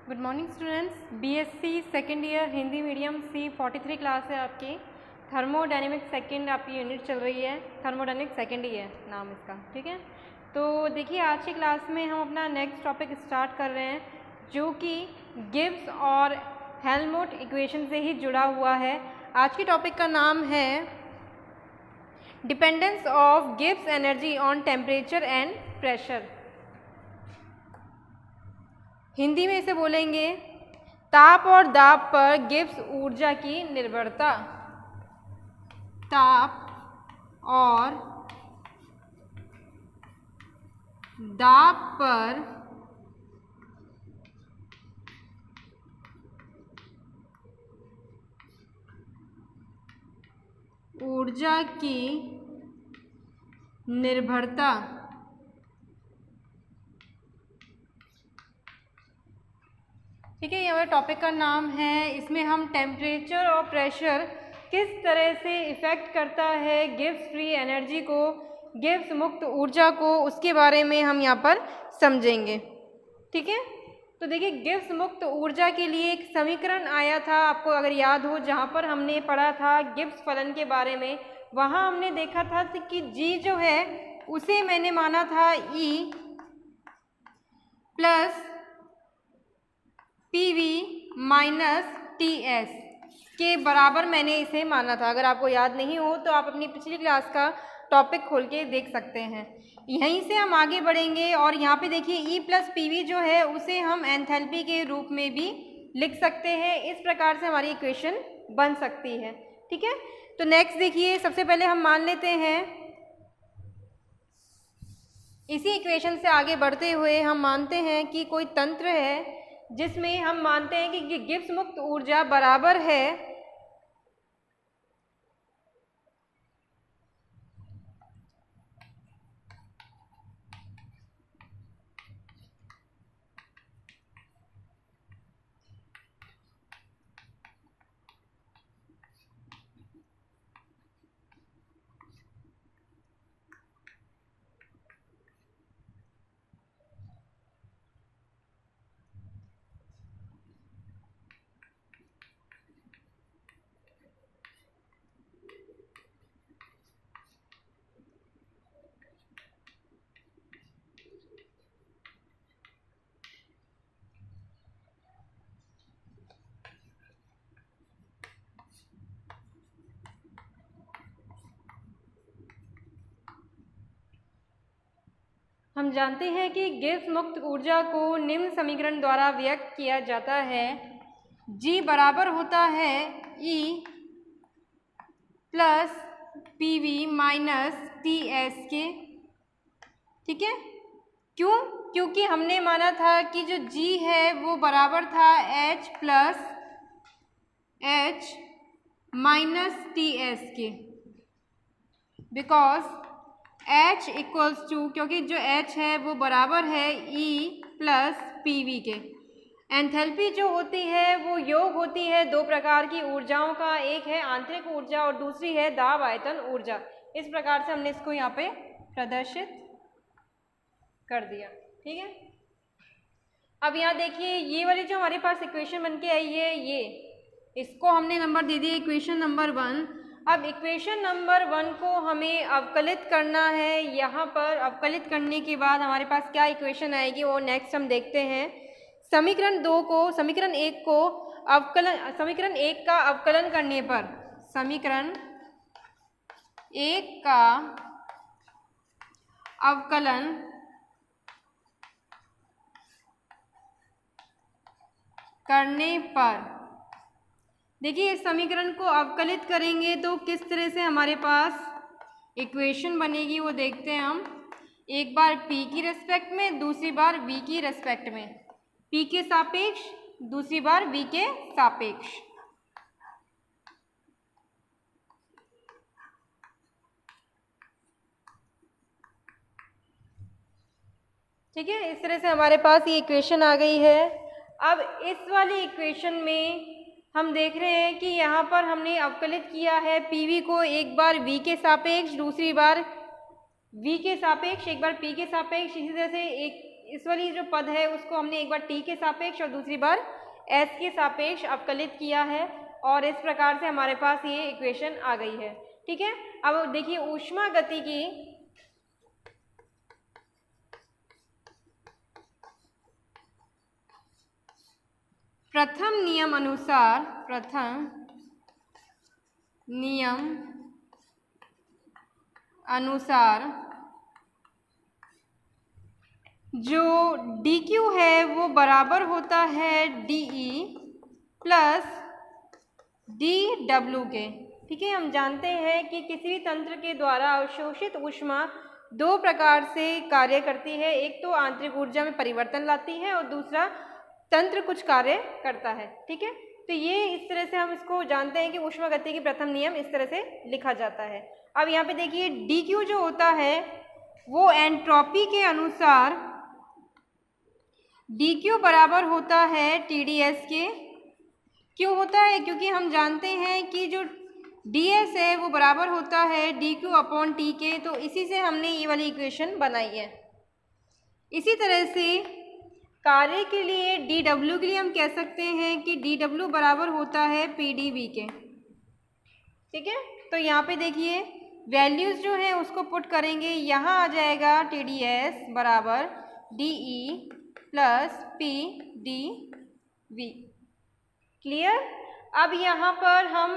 Good morning students, BSc second year Hindi medium C43 class है आपकी। Thermodynamics second आपकी unit चल रही है। थर्मोडायनेमिक्स सेकेंड ही है नाम इसका, ठीक है। तो देखिए आज की क्लास में हम अपना नेक्स्ट टॉपिक स्टार्ट कर रहे हैं जो कि गिब्स और हेल्महोल्ट्ज इक्वेशन से ही जुड़ा हुआ है। आज की टॉपिक का नाम है dependence of Gibbs energy on temperature and pressure. Hindi में इसे बोलेंगे ताप और दाब पर गिब्स ऊर्जा की निर्भरता। ताप और दाब पर ऊर्जा की निर्भरता। ठीक है, ये हमारे टॉपिक का नाम है। इसमें हम टेम्परेचर और प्रेशर किस तरह से इफ़ेक्ट करता है गिब्स फ्री एनर्जी को, गिब्स मुक्त ऊर्जा को, उसके बारे में हम यहाँ पर समझेंगे। ठीक है, तो देखिए गिब्स मुक्त ऊर्जा के लिए एक समीकरण आया था, आपको अगर याद हो, जहाँ पर हमने पढ़ा था गिब्स फलन के बारे में। वहाँ हमने देखा था कि जी जो है उसे मैंने माना था E plus PV minus TS के बराबर मैंने इसे माना था। अगर आपको याद नहीं हो तो आप अपनी पिछली क्लास का टॉपिक खोल के देख सकते हैं। यहीं से हम आगे बढ़ेंगे और यहाँ पे देखिए E प्लस PV जो है उसे हम एंथैल्पी के रूप में भी लिख सकते हैं। इस प्रकार से हमारी इक्वेशन बन सकती है। ठीक है, तो नेक्स्ट देखिए, सबसे पहले हम मान लेते हैं, इसी इक्वेशन से आगे बढ़ते हुए हम मानते हैं कि कोई तंत्र है जिसमें हम मानते हैं कि गिब्स मुक्त ऊर्जा बराबर है हम जानते हैं कि गिब्स मुक्त ऊर्जा को निम्न समीकरण द्वारा व्यक्त किया जाता है। G बराबर होता है E plus PV minus TS के। ठीक है, क्यों? क्योंकि हमने माना था कि जो G है वो बराबर था H plus H minus TS के, बिकॉज H इक्वल्स टू, क्योंकि जो H है वो बराबर है E प्लस PV के। एंथैल्पी जो होती है वो योग होती है दो प्रकार की ऊर्जाओं का, एक है आंतरिक ऊर्जा और दूसरी है दाब आयतन ऊर्जा। इस प्रकार से हमने इसको यहाँ पे प्रदर्शित कर दिया। ठीक है, अब यहाँ देखिए ये वाली जो हमारे पास इक्वेशन बन के आई है, ये इसको हमने नंबर दे दिया इक्वेशन नंबर 1। अब इक्वेशन नंबर 1 को हमें अवकलित करना है। यहाँ पर अवकलित करने के बाद हमारे पास क्या इक्वेशन आएगी वो नेक्स्ट हम देखते हैं। समीकरण 1 का अवकलन करने पर, समीकरण 1 का अवकलन करने पर, देखिए इस समीकरण को अवकलित करेंगे तो किस तरह से हमारे पास इक्वेशन बनेगी वो देखते हैं हम। एक बार P की रेस्पेक्ट में, दूसरी बार V की रेस्पेक्ट में, P के सापेक्ष, दूसरी बार V के सापेक्ष। ठीक है, इस तरह से हमारे पास ये इक्वेशन आ गई है। अब इस वाली इक्वेशन में हम देख रहे हैं कि यहाँ पर हमने अवकलित किया है पीवी को, एक बार वी के सापेक्ष, दूसरी बार वी के सापेक्ष, एक बार पी के सापेक्ष। इसी तरह से एक इस वाली जो पद है उसको हमने एक बार टी के सापेक्ष और दूसरी बार एस के सापेक्ष अवकलित किया है, और इस प्रकार से हमारे पास ये इक्वेशन आ गई है। ठीक है, अब देखिए ऊष्मागतिकी प्रथम नियम अनुसार जो dq है वो बराबर होता है dE प्लस dW के। ठीक है, हम जानते हैं कि किसी भी तंत्र के द्वारा अवशोषित ऊष्मा दो प्रकार से कार्य करती है, एक तो आंतरिक ऊर्जा में परिवर्तन लाती है और दूसरा तंत्र कुछ कार्य करता है। ठीक है, तो ये इस तरह से हम इसको जानते हैं कि ऊष्मागतिकी प्रथम नियम इस तरह से लिखा जाता है। अब यहाँ पे देखिए dq जो होता है वो एंट्रोपी के अनुसार dq बराबर होता है TdS के। क्यों होता है? क्योंकि हम जानते हैं कि जो ds है वो बराबर होता है dq अपॉन t के, तो इसी से हमने ये वाली इक्वेशन बनाई है। इसी तरह से कार्य के लिए dw के लिए हम कह सकते हैं कि dw बराबर होता है pdv के। ठीक है, तो यहाँ पे देखिए वैल्यूज़ जो है उसको पुट करेंगे, यहाँ आ जाएगा TdS बराबर dE प्लस pdv। क्लियर? अब यहाँ पर हम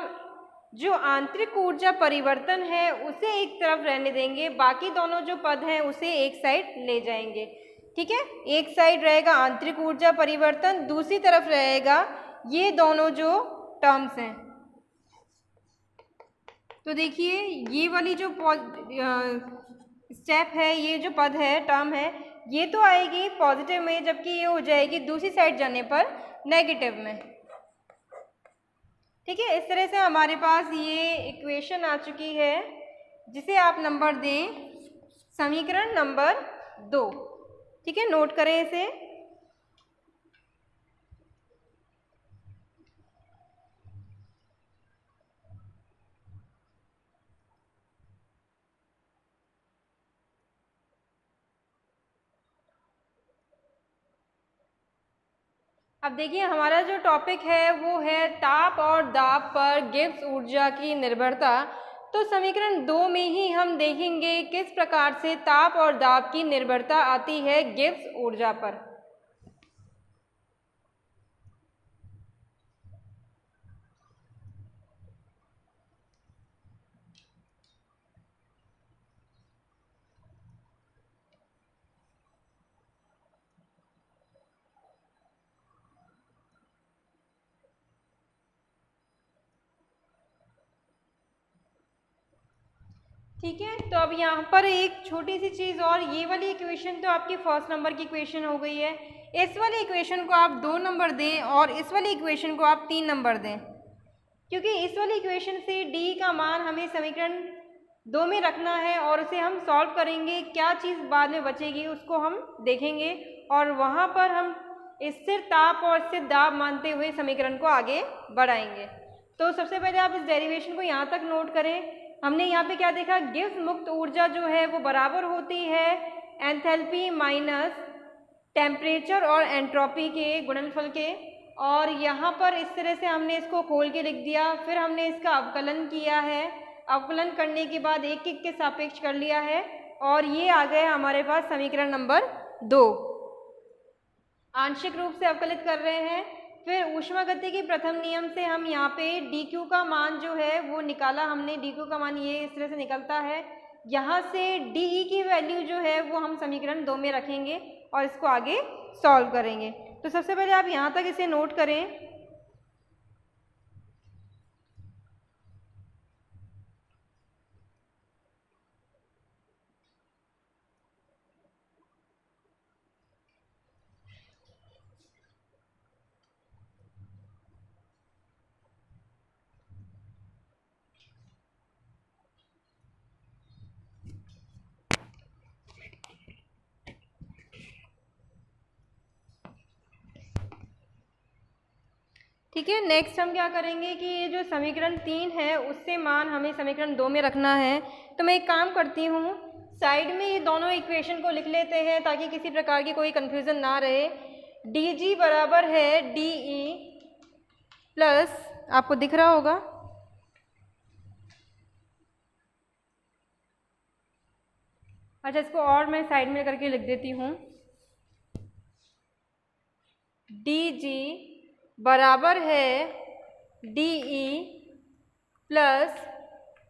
जो आंतरिक ऊर्जा परिवर्तन है उसे एक तरफ रहने देंगे, बाकी दोनों जो पद हैं उसे एक साइड ले जाएंगे। ठीक है, एक साइड रहेगा आंतरिक ऊर्जा परिवर्तन, दूसरी तरफ रहेगा ये दोनों जो टर्म्स हैं। तो देखिए ये वाली जो स्टेप है, ये जो पद है, टर्म है, ये तो आएगी पॉजिटिव में, जबकि ये हो जाएगी दूसरी साइड जाने पर नेगेटिव में। ठीक है, इस तरह से हमारे पास ये इक्वेशन आ चुकी है जिसे आप नंबर दें समीकरण नंबर 2। ठीक है, नोट करें इसे। अब देखिए हमारा जो टॉपिक है वो है ताप और दाब पर गिब्स ऊर्जा की निर्भरता। तो समीकरण 2 में ही हम देखेंगे किस प्रकार से ताप और दाब की निर्भरता आती है गिब्स ऊर्जा पर। ठीक है, तो अब यहाँ पर एक छोटी सी चीज़ और, ये वाली इक्वेशन तो आपकी फर्स्ट नंबर की इक्वेशन हो गई है, इस वाली इक्वेशन को आप 2 नंबर दें और इस वाली इक्वेशन को आप 3 नंबर दें, क्योंकि इस वाली इक्वेशन से डी का मान हमें समीकरण 2 में रखना है और उसे हम सॉल्व करेंगे। क्या चीज़ बाद में बचेगी उसको हम देखेंगे और वहाँ पर हम स्थिर ताप और स्थिर दाब मानते हुए समीकरण को आगे बढ़ाएंगे। तो सबसे पहले आप इस डेरिवेशन को यहाँ तक नोट करें। हमने यहाँ पे क्या देखा, गिब्स मुक्त ऊर्जा जो है वो बराबर होती है एंथैल्पी माइनस टेम्परेचर और एंट्रोपी के गुणनफल के, और यहाँ पर इस तरह से हमने इसको खोल के लिख दिया। फिर हमने इसका अवकलन किया है, अवकलन करने के बाद एक एक के सापेक्ष कर लिया है और ये आ गया हमारे पास समीकरण नंबर 2। आंशिक रूप से अवकलित कर रहे हैं। फिर ऊष्मागतिकी प्रथम नियम से हम यहाँ पे dq का मान जो है वो निकाला हमने। dq का मान ये इस तरह से निकलता है। यहाँ से dE की वैल्यू जो है वो हम समीकरण 2 में रखेंगे और इसको आगे सॉल्व करेंगे। तो सबसे पहले आप यहाँ तक इसे नोट करें। ठीक है, नेक्स्ट हम क्या करेंगे कि ये जो समीकरण 3 है उससे मान हमें समीकरण 2 में रखना है। तो मैं एक काम करती हूँ, साइड में ये दोनों इक्वेशन को लिख लेते हैं ताकि किसी प्रकार की कोई कन्फ्यूज़न ना रहे। डी जी बराबर है डी ई प्लस, आपको दिख रहा होगा, अच्छा इसको और मैं साइड में करके लिख देती हूँ, डी जी बराबर है D E plus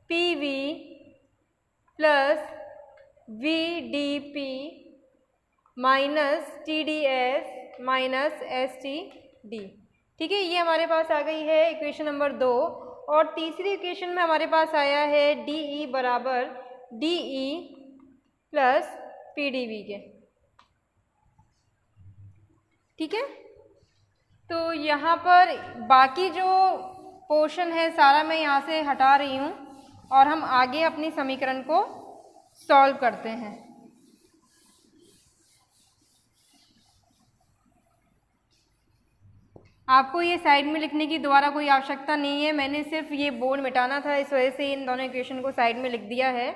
P V plus V D P minus T D S minus S T D. ठीक है, ये हमारे पास आ गई है इक्वेशन नंबर 2। और तीसरी इक्वेशन में हमारे पास आया है डी ई बराबर D E plus P D V के। ठीक है, तो यहाँ पर बाकी जो पोर्शन है सारा मैं यहाँ से हटा रही हूँ और हम आगे अपनी समीकरण को सॉल्व करते हैं। आपको ये साइड में लिखने की दोबारा कोई आवश्यकता नहीं है, मैंने सिर्फ ये बोर्ड मिटाना था, इस वजह से इन दोनों इक्वेशन को साइड में लिख दिया है।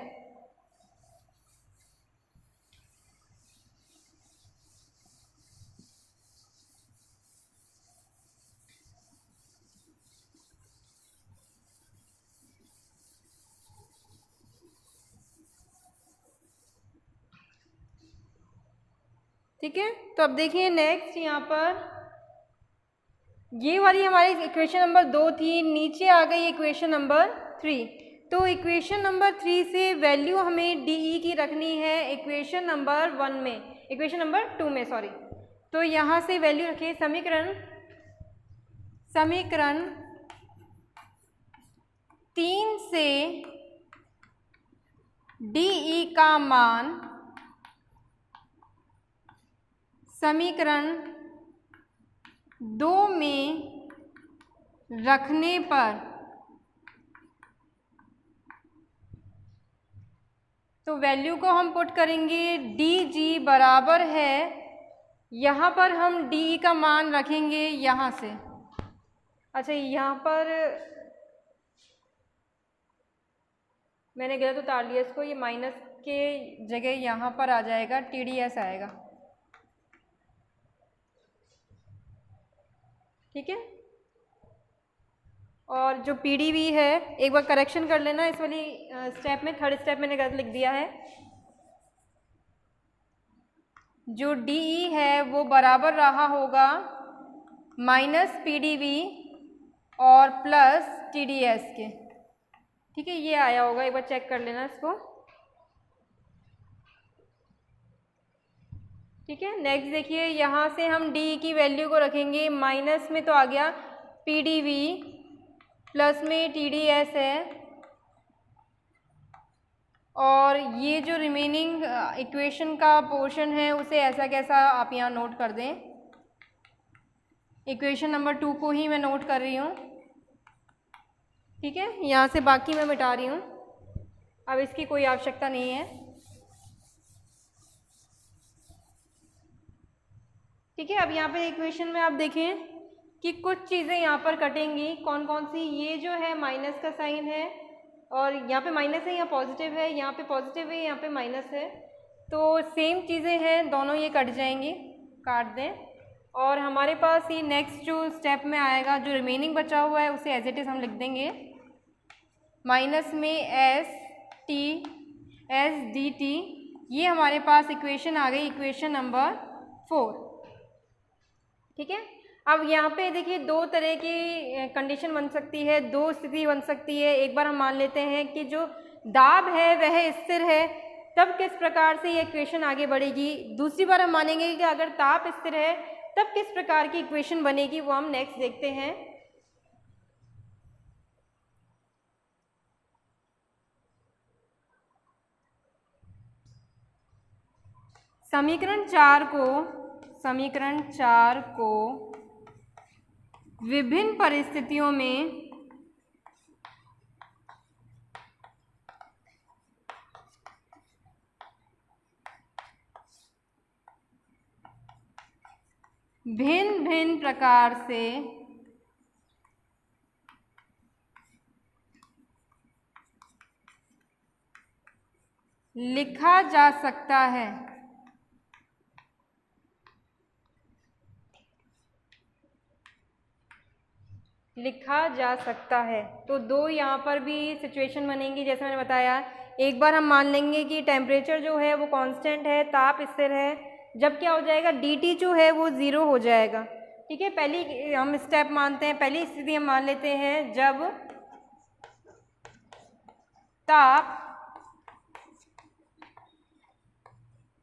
ठीक है, तो अब देखिए नेक्स्ट यहाँ पर ये वाली हमारी इक्वेशन नंबर 2 थी, नीचे आ गई इक्वेशन नंबर 3। तो इक्वेशन नंबर 3 से वैल्यू हमें डी ई की रखनी है इक्वेशन नंबर 1 में, इक्वेशन नंबर 2 में सॉरी। तो यहाँ से वैल्यू रखिए, समीकरण 3 से डी ई का मान समीकरण 2 में रखने पर, तो वैल्यू को हम पुट करेंगे डी जी बराबर है, यहाँ पर हम डी ई का मान रखेंगे यहाँ से, अच्छा यहाँ पर मैंने गलत उतार लिया इसको, ये माइनस के जगह यहाँ पर आ जाएगा टी डी एस आएगा। ठीक है, और जो पी डी वी है एक बार करेक्शन कर लेना, इस वाली स्टेप में थर्ड स्टेप मैंने गलत लिख दिया है। जो डी ई है वो बराबर रहा होगा माइनस पी डी वी और प्लस टी डी एस के। ठीक है, ये आया होगा, एक बार चेक कर लेना इसको। ठीक है, नेक्स्ट देखिए यहाँ से हम डी की वैल्यू को रखेंगे, माइनस में तो आ गया पी डी वी, प्लस में टी डी एस है, और ये जो रिमेनिंग इक्वेशन का पोर्शन है उसे ऐसा कैसा आप यहाँ नोट कर दें, इक्वेशन नंबर 2 को ही मैं नोट कर रही हूँ। ठीक है, यहाँ से बाकी मैं मिटा रही हूँ, अब इसकी कोई आवश्यकता नहीं है। ठीक है, अब यहाँ पे इक्वेशन में आप देखें कि कुछ चीज़ें यहाँ पर कटेंगी, कौन कौन सी, ये जो है माइनस का साइन है और यहाँ पे माइनस है, यहाँ पॉजिटिव है, यहाँ पे पॉजिटिव है, यहाँ पे माइनस है, तो सेम चीज़ें हैं, दोनों ये कट जाएंगी, काट दें। और हमारे पास ये नेक्स्ट जो स्टेप में आएगा, जो रिमेनिंग बचा हुआ है उसे एज इट इज़ हम लिख देंगे, माइनस में एस डी टी, ये हमारे पास इक्वेशन आ गई, इक्वेशन नंबर 4। ठीक है, अब यहाँ पे देखिए दो तरह की कंडीशन बन सकती है, दो स्थिति बन सकती है। एक बार हम मान लेते हैं कि जो दाब है वह स्थिर है, तब किस प्रकार से ये इक्वेशन आगे बढ़ेगी। दूसरी बार हम मानेंगे कि अगर ताप स्थिर है तब किस प्रकार की इक्वेशन बनेगी, वो हम नेक्स्ट देखते हैं। समीकरण 4 को विभिन्न परिस्थितियों में भिन्न भिन्न प्रकार से लिखा जा सकता है। लिखा जा सकता है। तो दो यहाँ पर भी सिचुएशन बनेंगी, जैसे मैंने बताया। एक बार हम मान लेंगे कि टेम्परेचर जो है वो कांस्टेंट है, ताप स्थिर है, जब क्या हो जाएगा, dt जो है वो 0 हो जाएगा। ठीक है, पहली हम स्टेप मानते हैं, पहली स्थिति हम मान लेते हैं जब ताप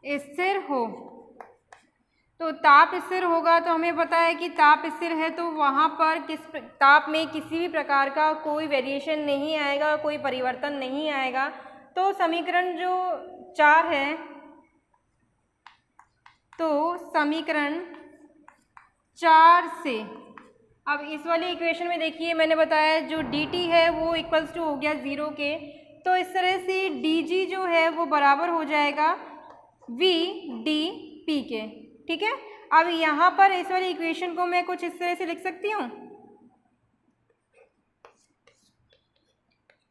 स्थिर हो। तो ताप स्थिर होगा तो हमें पता है कि ताप स्थिर है तो वहाँ पर ताप में किसी भी प्रकार का कोई वेरिएशन नहीं आएगा, कोई परिवर्तन नहीं आएगा। तो समीकरण जो 4 है, तो समीकरण 4 से अब इस वाले इक्वेशन में देखिए, मैंने बताया जो dt है वो इक्वल्स टू हो गया 0 के। तो इस तरह से dg जो है वो बराबर हो जाएगा v dp के। ठीक है, अब यहाँ पर इस वाली इक्वेशन को मैं कुछ इस तरह से लिख सकती हूँ,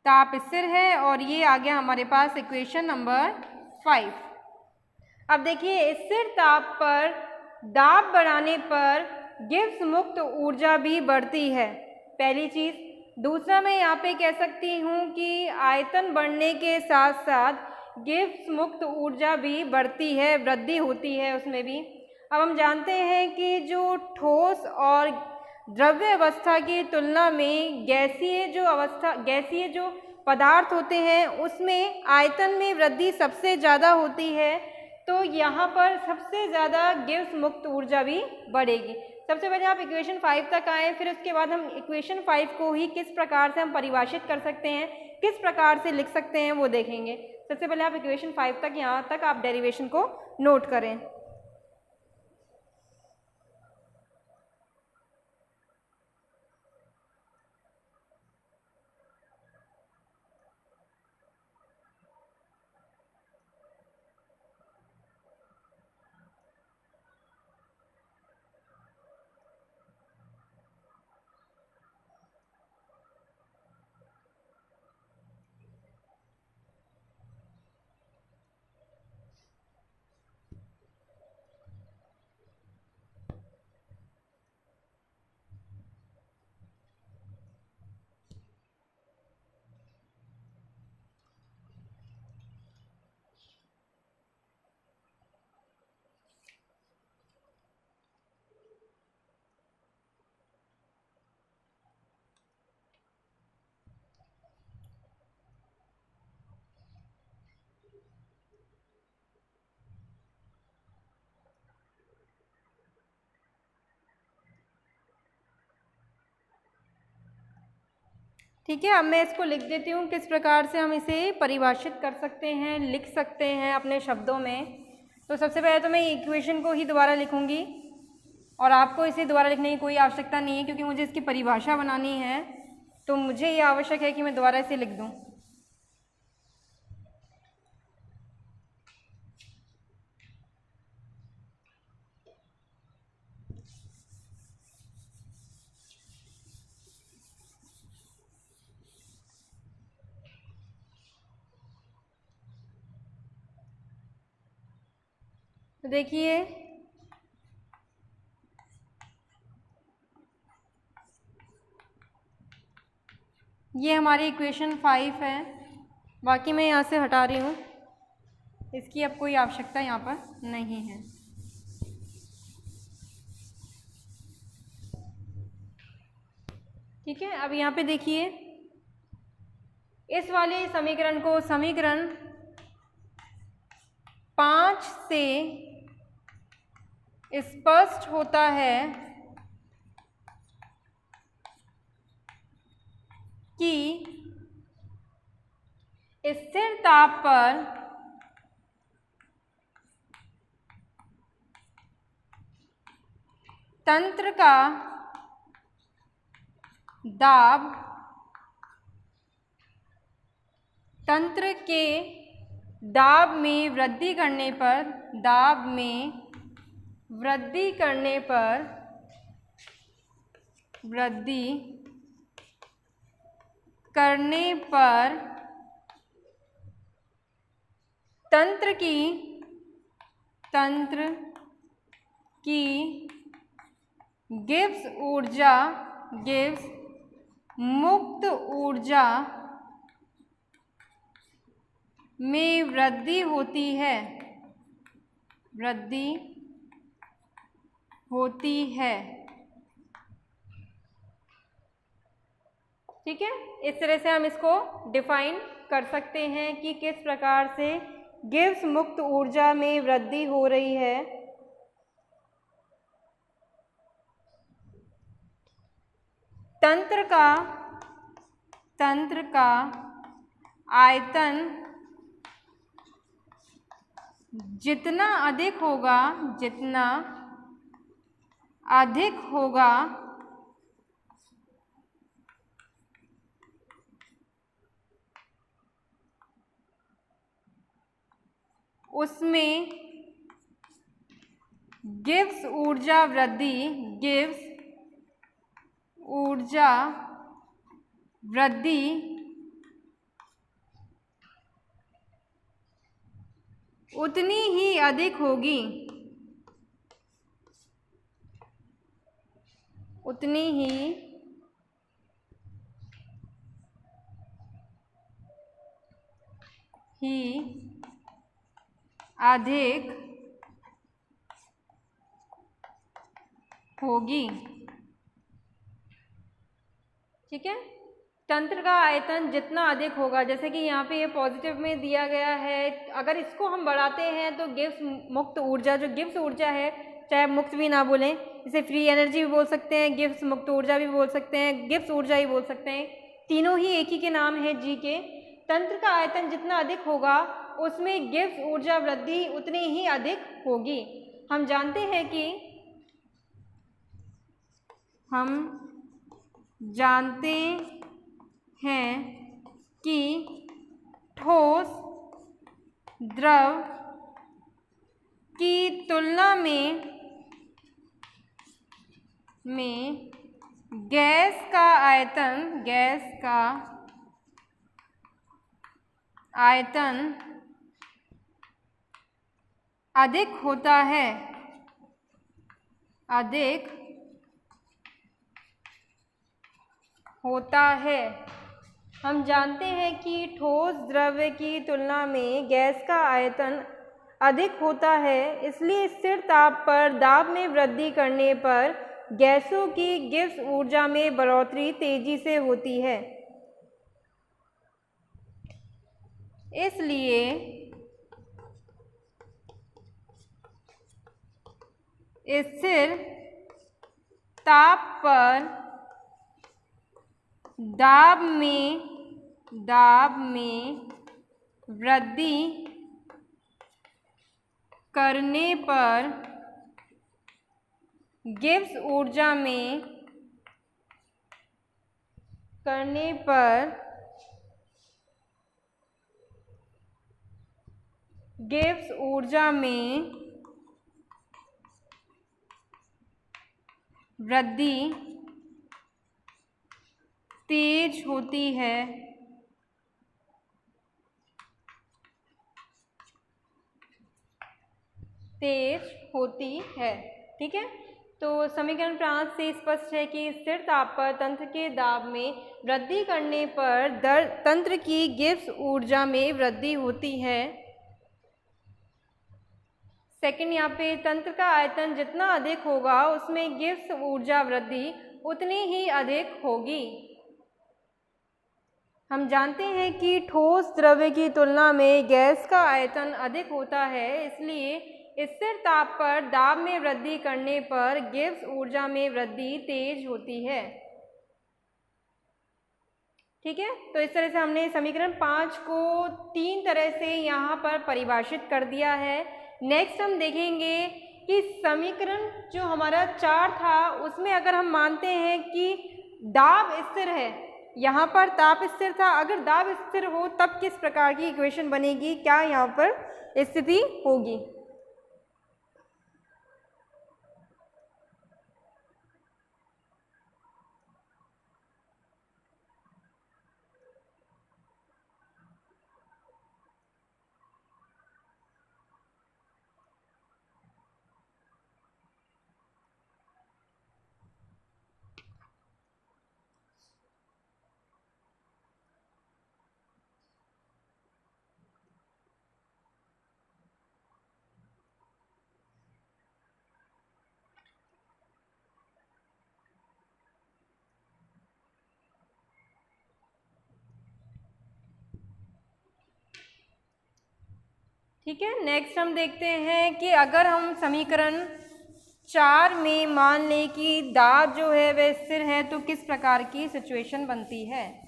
ताप स्थिर है और ये आ गया हमारे पास इक्वेशन नंबर 5। अब देखिए, स्थिर ताप पर दाब बढ़ाने पर गिब्स मुक्त ऊर्जा भी बढ़ती है, पहली चीज़। दूसरा, मैं यहाँ पे कह सकती हूँ कि आयतन बढ़ने के साथ साथ गिब्स मुक्त ऊर्जा भी बढ़ती है, वृद्धि होती है उसमें भी। अब हम जानते हैं कि जो ठोस और द्रव्य अवस्था की तुलना में गैसीय जो पदार्थ होते हैं उसमें आयतन में वृद्धि सबसे ज़्यादा होती है। तो यहाँ पर सबसे ज़्यादा गिब्स मुक्त ऊर्जा भी बढ़ेगी। सबसे पहले आप इक्वेशन 5 तक आएँ, फिर उसके बाद हम इक्वेशन 5 को ही किस प्रकार से हम परिभाषित कर सकते हैं, किस प्रकार से लिख सकते हैं वो देखेंगे। सबसे पहले आप इक्वेशन 5 तक, यहाँ तक आप डेरिवेशन को नोट करें। ठीक है, अब मैं इसको लिख देती हूँ किस प्रकार से हम इसे परिभाषित कर सकते हैं, लिख सकते हैं अपने शब्दों में। तो सबसे पहले तो मैं इक्वेशन को ही दोबारा लिखूँगी और आपको इसे दोबारा लिखने की कोई आवश्यकता नहीं है, क्योंकि मुझे इसकी परिभाषा बनानी है। तो मुझे ये आवश्यक है कि मैं दोबारा इसे लिख दूँ। तो देखिए, ये हमारी इक्वेशन 5 है, बाकी मैं यहाँ से हटा रही हूँ, इसकी अब कोई आवश्यकता यहाँ पर नहीं है। ठीक है, अब यहाँ पे देखिए, इस वाले समीकरण को समीकरण 5 से स्पष्ट होता है कि स्थिर ताप पर तंत्र का दाब तंत्र के दाब में वृद्धि करने पर तंत्र की गिब्स मुक्त ऊर्जा में वृद्धि होती है। ठीक है, इस तरह से हम इसको डिफाइन कर सकते हैं कि किस प्रकार से गिब्स मुक्त ऊर्जा में वृद्धि हो रही है। तंत्र का आयतन जितना अधिक होगा उसमें गिब्स ऊर्जा वृद्धि उतनी ही अधिक होगी। अधिक होगी। ठीक है, तंत्र का आयतन जितना अधिक होगा, जैसे कि यहाँ पे ये पॉजिटिव में दिया गया है, अगर इसको हम बढ़ाते हैं तो गिब्स मुक्त ऊर्जा, जो गिब्स ऊर्जा है, चाहे मुक्त भी ना बोलें, इसे फ्री एनर्जी भी बोल सकते हैं, गिब्स मुक्त ऊर्जा भी बोल सकते हैं, गिब्स ऊर्जा ही बोल सकते हैं, तीनों ही एक ही के नाम है जी के। तंत्र का आयतन जितना अधिक होगा उसमें गिब्स ऊर्जा वृद्धि उतनी ही अधिक होगी। हम जानते हैं कि ठोस द्रव की तुलना में गैस का आयतन अधिक होता है। हम जानते हैं कि ठोस द्रव्य की तुलना में गैस का आयतन अधिक होता है, इसलिए स्थिर ताप पर दाब में वृद्धि करने पर गैसों की गिब्स ऊर्जा में बढ़ोतरी तेजी से होती है। इसलिए स्थिर ताप पर दाब में वृद्धि करने पर गिब्स ऊर्जा में वृद्धि तेज होती है। ठीक है, तो समीकरण 5 से स्पष्ट है कि स्थिर ताप पर तंत्र के दाब में वृद्धि करने पर तंत्र की गिब्स ऊर्जा में वृद्धि होती है। सेकंड, यहाँ पे तंत्र का आयतन जितना अधिक होगा उसमें गिब्स ऊर्जा वृद्धि उतनी ही अधिक होगी। हम जानते हैं कि ठोस द्रव्य की तुलना में गैस का आयतन अधिक होता है, इसलिए स्थिर ताप पर दाब में वृद्धि करने पर गिब्स ऊर्जा में वृद्धि तेज होती है। ठीक है, तो इस तरह से हमने समीकरण 5 को 3 तरह से यहाँ पर परिभाषित कर दिया है। नेक्स्ट हम देखेंगे कि समीकरण जो हमारा 4 था उसमें अगर हम मानते हैं कि दाब स्थिर है, यहाँ पर ताप स्थिर था, अगर दाब स्थिर हो तब किस प्रकार की इक्वेशन बनेगी, क्या यहाँ पर स्थिति होगी। ठीक है, नेक्स्ट हम देखते हैं कि अगर हम समीकरण 4 में मान लें कि दाब जो है वह स्थिर है तो किस प्रकार की सिचुएशन बनती है।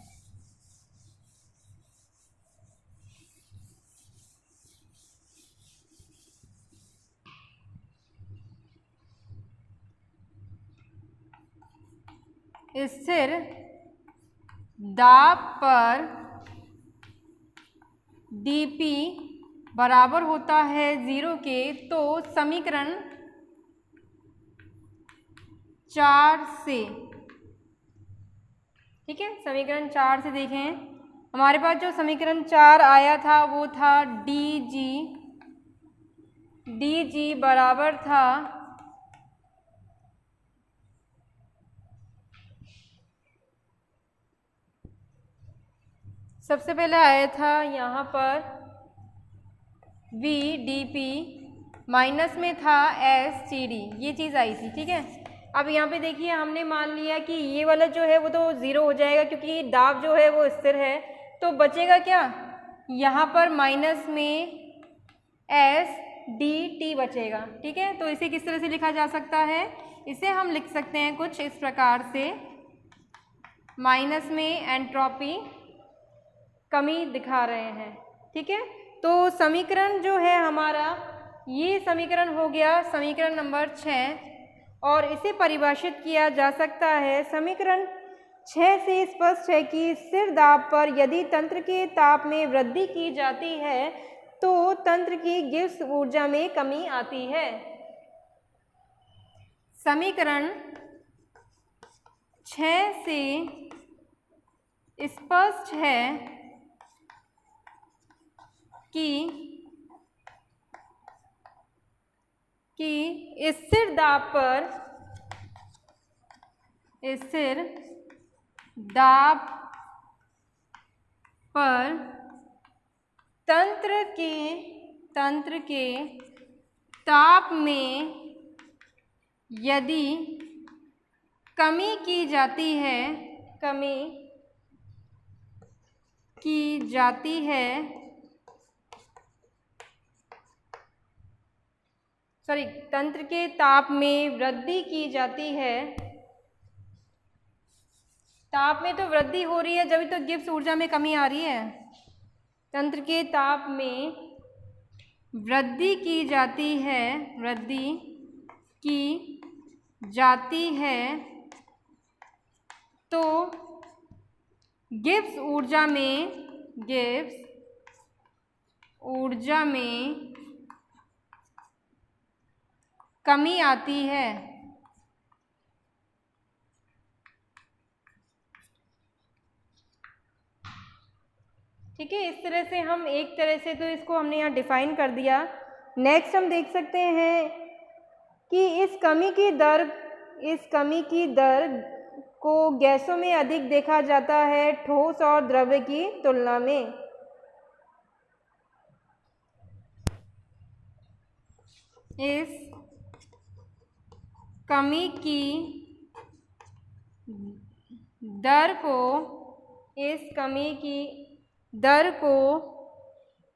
स्थिर दाब पर dP बराबर होता है 0 के, तो समीकरण 4 से, ठीक है, समीकरण 4 से देखें, हमारे पास जो समीकरण 4 आया था वो था dg बराबर था सबसे पहले आया था यहाँ पर v dp, माइनस में था s cd, ये चीज़ आई थी। ठीक है, अब यहाँ पे देखिए हमने मान लिया कि ये वाला जो है वो तो 0 हो जाएगा क्योंकि दाब जो है वो स्थिर है, तो बचेगा क्या, यहाँ पर माइनस में s dt बचेगा। ठीक है, तो इसे किस तरह से लिखा जा सकता है, इसे हम लिख सकते हैं कुछ इस प्रकार से, माइनस में एंट्रोपी कमी दिखा रहे हैं। ठीक है, तो समीकरण जो है हमारा, ये समीकरण हो गया समीकरण नंबर 6, और इसे परिभाषित किया जा सकता है समीकरण 6 से स्पष्ट है कि स्थिर दाब पर यदि तंत्र के ताप में वृद्धि की जाती है तो तंत्र की गिब्स ऊर्जा में कमी आती है। समीकरण 6 से स्पष्ट है कि स्थिर दाब पर तंत्र के ताप में यदि कमी की जाती है तंत्र के ताप में वृद्धि की जाती है, ताप में तो वृद्धि हो रही है जब तो गिब्स ऊर्जा में कमी आ रही है। तंत्र के ताप में वृद्धि की जाती है तो गिब्स ऊर्जा में कमी आती है। ठीक है, इस तरह से हम एक तरह से तो इसको हमने यहाँ डिफाइन कर दिया। नेक्स्ट हम देख सकते हैं कि इस कमी की दर को गैसों में अधिक देखा जाता है ठोस और द्रव्य की तुलना में। इस कमी की दर को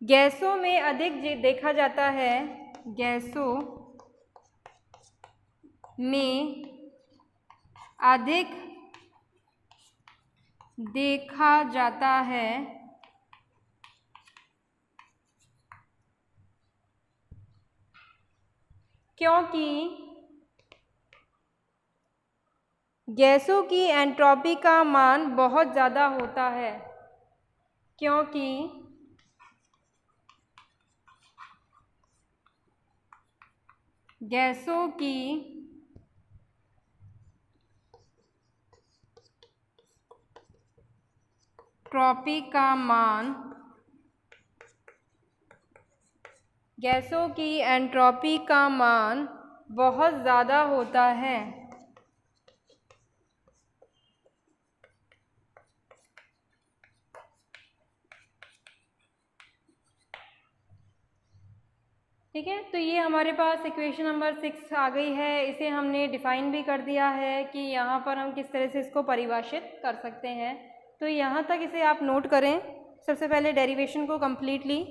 गैसों में अधिक देखा जाता है, गैसों में अधिक देखा जाता है क्योंकि गैसों की एंट्रोपी का मान बहुत ज़्यादा होता है, क्योंकि गैसों की एंट्रोपी का मान बहुत ज़्यादा होता है। ठीक है, तो ये हमारे पास इक्वेशन नंबर 6 आ गई है। इसे हमने डिफाइन भी कर दिया है कि यहाँ पर हम किस तरह से इसको परिभाषित कर सकते हैं। तो यहाँ तक इसे आप नोट करें। सबसे पहले डेरिवेशन को कम्प्लीटली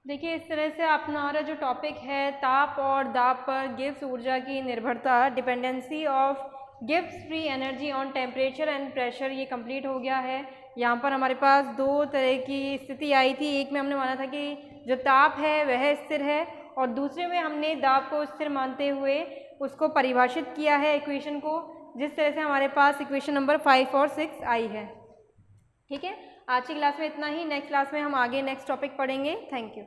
देखिए इस तरह से हमारा जो टॉपिक है ताप और दाब पर गिब्स ऊर्जा की निर्भरता, dependency of Gibbs free energy on temperature and pressure, ये कंप्लीट हो गया है। यहाँ पर हमारे पास दो तरह की स्थिति आई थी, एक में हमने माना था कि जो ताप है वह स्थिर है और दूसरे में हमने दाब को स्थिर मानते हुए उसको परिभाषित किया है इक्वेशन को, जिस तरह से हमारे पास इक्वेशन नंबर 5 और 6 आई है। ठीक है, आज की क्लास में इतना ही। नेक्स्ट क्लास में हम आगे नेक्स्ट टॉपिक पढ़ेंगे। Thank you.